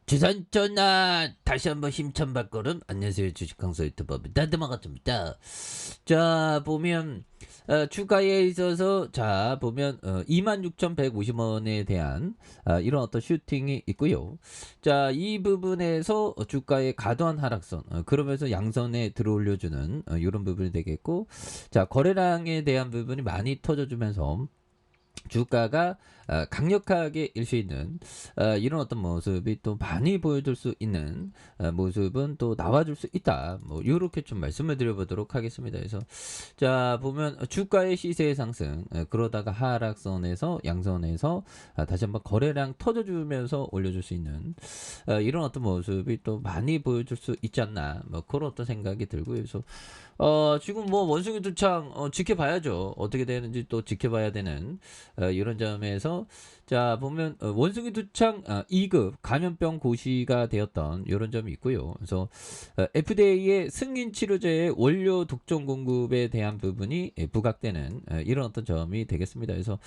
주산 전화 다시 한번 힘찬 발걸음. 안녕하세요, 주식강사 유튜버 다드마가입니다. 자 보면 주가에 있어서 자 보면 26,150원에 대한 이런 어떤 슈팅이 있고요. 자 이 부분에서 주가의 과도한 하락선, 그러면서 양선에 들어올려주는 이런 부분이 되겠고, 자 거래량에 대한 부분이 많이 터져주면서 주가가 강력하게 일 수 있는 이런 어떤 모습이 또 많이 보여줄 수 있는 모습은 또 나와줄 수 있다. 뭐 이렇게 좀 말씀을 드려보도록 하겠습니다. 그래서 자 보면 주가의 시세 상승, 그러다가 하락선에서 양선에서 다시 한번 거래량 터져주면서 올려줄 수 있는 이런 어떤 모습이 또 많이 보여줄 수 있지 않나, 뭐 그런 어떤 생각이 들고요. 그래서 지금 뭐 원숭이 두창 지켜봐야죠. 어떻게 되는지 또 지켜봐야 되는 이런 점에서 자 보면 원숭이 두창 2급 감염병 고시가 되었던 이런 점이 있고요. 그래서 FDA의 승인 치료제의 원료 독점 공급에 대한 부분이 부각되는 이런 어떤 점이 되겠습니다. 그래서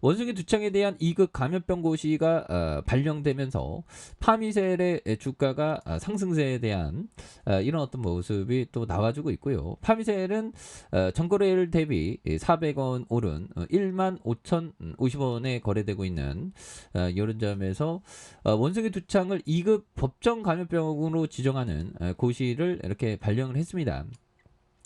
원숭이 두창에 대한 2급 감염병 고시가 발령되면서 파미셀의 주가가 상승세에 대한 이런 어떤 모습이 또 나와주고 있고요. 파미셀은 전거래일 대비 400원 오른 15,050원에 거래되고 있는 이런 점에서 원숭이 두창을 2급 법정 감염병으로 지정하는 고시를 이렇게 발령을 했습니다.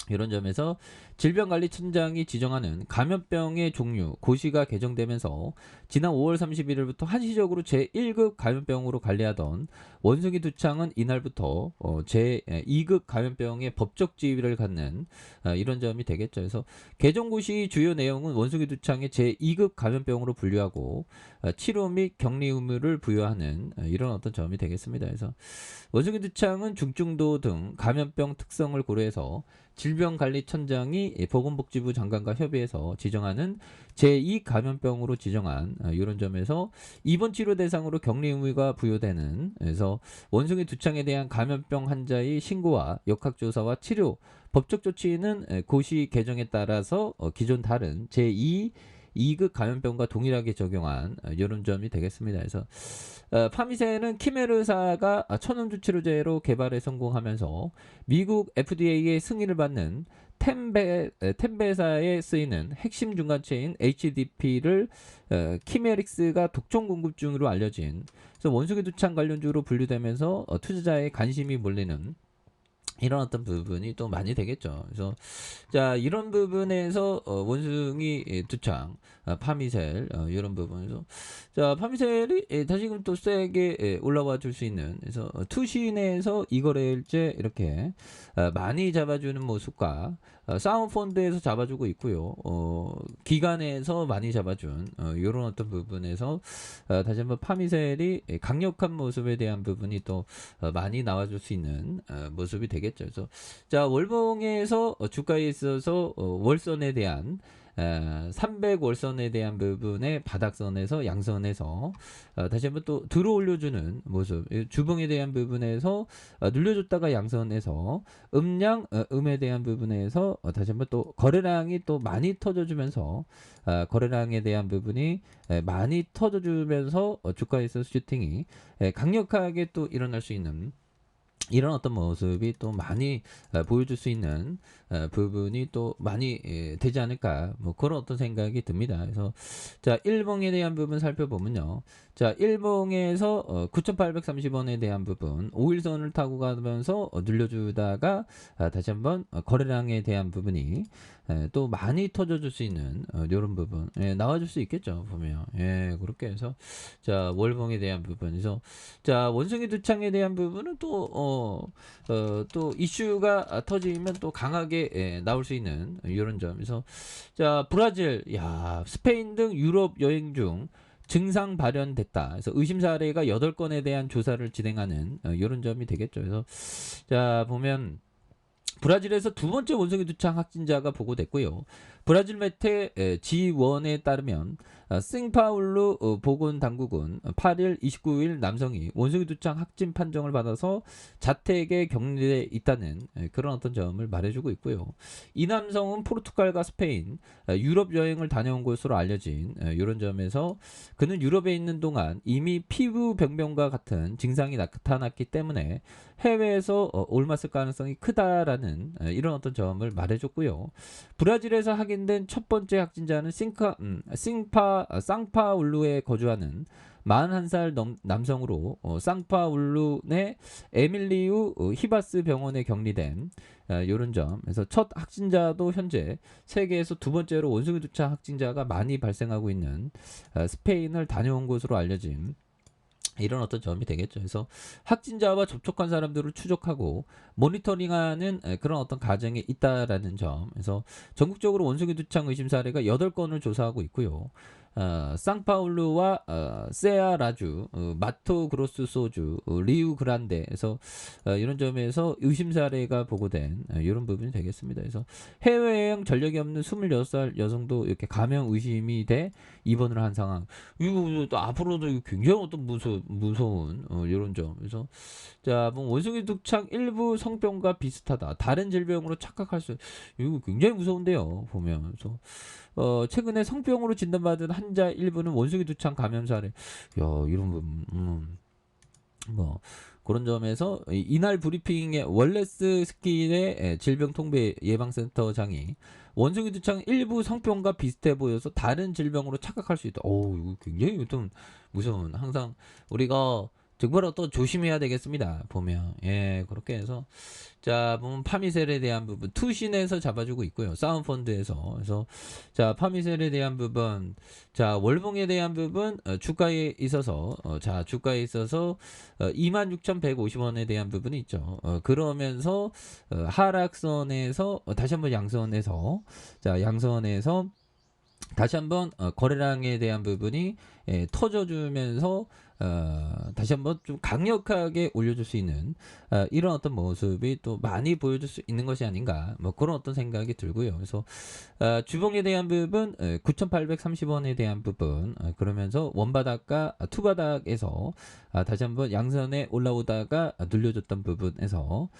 이런 점에서 질병관리청장이 지정하는 감염병의 종류 고시가 개정되면서 지난 5월 31일부터 한시적으로 제1급 감염병으로 관리하던 원숭이 두창은 이날부터 제2급 감염병의 법적 지위를 갖는 이런 점이 되겠죠. 그래서 개정 고시 주요 내용은 원숭이 두창의 제2급 감염병으로 분류하고 치료 및 격리 의무를 부여하는 이런 어떤 점이 되겠습니다. 그래서 원숭이 두창은 중증도 등 감염병 특성을 고려해서 질병관리청장이 보건복지부 장관과 협의해서 지정하는 제2감염병으로 지정한 이런 점에서 입원 치료 대상으로 격리 의무가 부여되는, 그래서 원숭이 두창에 대한 감염병 환자의 신고와 역학조사와 치료 법적 조치는 고시 개정에 따라서 기존 다른 제2급 감염병과 동일하게 적용한 이런 점이 되겠습니다. 그래서 파미세는 키메르사가 천연두 치료제로 개발에 성공하면서 미국 FDA의 승인을 받는 템베사에 쓰이는 핵심 중간체인 HDP를 키메릭스가 독점 공급 중으로 알려진, 그래서 원숭이 두창 관련주로 분류되면서 투자자의 관심이 몰리는 이런 어떤 부분이 또 많이 되겠죠. 그래서 자 이런 부분에서 원숭이 두창, 파미셀 이런 부분에서 자 파미셀이 다시금 또 세게 올라와 줄 수 있는, 그래서 투신에서 이거래일제 이렇게 많이 잡아주는 모습과 사운드펀드에서 잡아주고 있고요. 기관에서 많이 잡아준 이런 어떤 부분에서 다시 한번 파미셀이 강력한 모습에 대한 부분이 또 많이 나와줄 수 있는 모습이 되겠죠. 그래서 자 월봉에서 주가에 있어서 월선에 대한 300월선에 대한 부분의 바닥선에서 양선에서 다시 한번 또 들어 올려주는 모습, 주봉에 대한 부분에서 눌려줬다가 양선에서 음량 음에 대한 부분에서 다시 한번 또 거래량이 또 많이 터져주면서 거래량에 대한 부분이 많이 터져주면서 주가에서 슈팅이 강력하게 또 일어날 수 있는 이런 어떤 모습이 또 많이 보여줄 수 있는 부분이 또 많이 되지 않을까, 뭐 그런 어떤 생각이 듭니다. 그래서 자 일봉에 대한 부분 살펴보면요. 자 일봉에서 9,830원에 대한 부분 5일선을 타고 가면서 늘려주다가 다시 한번 거래량에 대한 부분이 또 많이 터져줄 수 있는 이런 부분 나와줄 수 있겠죠. 보면 그렇게 해서 자 월봉에 대한 부분에서 자 원숭이 두창에 대한 부분은 또 이슈가 터지면 또 강하게 나올 수 있는 이런 점에서 자 브라질, 스페인 등 유럽 여행 중 증상 발현됐다. 그래서 의심 사례가 8건에 대한 조사를 진행하는 이런 점이 되겠죠. 그래서 자 보면 브라질에서 두 번째 원숭이 두창 확진자가 보고됐고요. 브라질 매체 G1에 따르면 싱파울루 보건 당국은 8일, 29일 남성이 원숭이 두창 확진 판정을 받아서 자택에 격리돼 있다는 그런 어떤 점을 말해주고 있고요. 이 남성은 포르투갈과 스페인, 유럽 여행을 다녀온 것으로 알려진 이런 점에서 그는 유럽에 있는 동안 이미 피부 병변과 같은 증상이 나타났기 때문에 해외에서 옮았을 가능성이 크다라는 이런 어떤 점을 말해줬고요. 브라질에서 확인된 첫 번째 확진자는 쌍파울루에 거주하는 41살 남성으로 쌍파울루 내 에밀리우 히바스 병원에 격리된 이런 점. 그래서 첫 확진자도 현재 세계에서 두 번째로 원숭이 두창 확진자가 많이 발생하고 있는 스페인을 다녀온 것으로 알려진 이런 어떤 점이 되겠죠. 그래서 확진자와 접촉한 사람들을 추적하고 모니터링하는 그런 어떤 과정이 있다라는 점. 그래서 전국적으로 원숭이 두창 의심 사례가 8건을 조사하고 있고요. 상파울루와 세아라주, 마토그로스 소주, 리우 그란데에서 이런 점에서 의심 사례가 보고된 이런 부분이 되겠습니다. 그래서 해외여행 전력이 없는 26살 여성도 이렇게 감염 의심이 돼 입원을 한 상황. 이거 또 앞으로도 굉장히 어떤 무서운 이런 점. 그래서 자, 뭐 원숭이 두창 일부 성병과 비슷하다. 다른 질병으로 착각할 수. 이거 굉장히 무서운데요. 보면. 그래서 최근에 성병으로 진단받은 환자 일부는 원숭이 두창 감염 사례. 야, 이런 부분. 뭐 그런 점에서 이날 브리핑에 월레스 스킨의 질병통배 예방센터장이 원숭이 두창 일부 성병과 비슷해 보여서 다른 질병으로 착각할 수 있다. 오, 이거 굉장히 좀 무서운. 항상 우리가 정말 또 조심해야 되겠습니다. 보면 그렇게 해서 자 보면 파미셀에 대한 부분 투신에서 잡아주고 있고요. 사운펀드에서 그래서 자 파미셀에 대한 부분 자 월봉에 대한 부분 주가에 있어서 주가에 있어서 26,150원에 대한 부분이 있죠. 그러면서 하락선에서 다시 한번 양선에서 자 양선에서 다시 한번 거래량에 대한 부분이 터져주면서 다시 한번 좀 강력하게 올려줄 수 있는 이런 어떤 모습이 또 많이 보여줄 수 있는 것이 아닌가 뭐 그런 어떤 생각이 들고요. 그래서 주봉에 대한 부분 9,830원에 대한 부분 그러면서 원바닥과 투바닥에서 다시 한번 양선에 올라오다가 눌려줬던 부분에서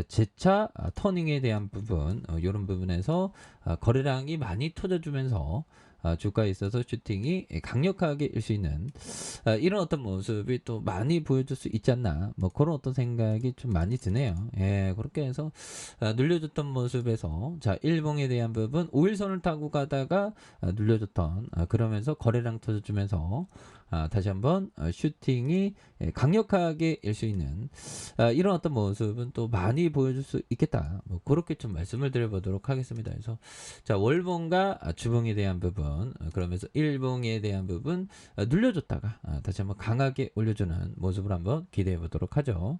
재차 터닝에 대한 부분 이런 부분에서 거래량이 많이 터져주면서 주가에 있어서 슈팅이 강력하게 일 수 있는 이런 어떤 모습이 또 많이 보여줄 수 있지 않나 뭐 그런 어떤 생각이 좀 많이 드네요. 그렇게 해서 눌려줬던 모습에서 자 일봉에 대한 부분 5일선을 타고 가다가 눌려줬던 그러면서 거래량 터져주면서 다시 한번 슈팅이 강력하게 일 수 있는 이런 어떤 모습은 또 많이 보여줄 수 있겠다. 뭐 그렇게 좀 말씀을 드려보도록 하겠습니다. 그래서 자 월봉과 주봉에 대한 부분 그러면서 일봉에 대한 부분 눌려줬다가 다시 한번 강하게 올려주는 모습을 한번 기대해 보도록 하죠.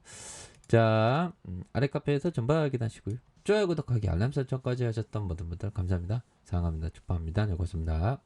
자 아래 카페에서 전방 확인하시고요. 좋아요 구독하기 알람 설정까지 하셨던 모든 분들 감사합니다. 사랑합니다. 축복합니다. 네, 고맙습니다.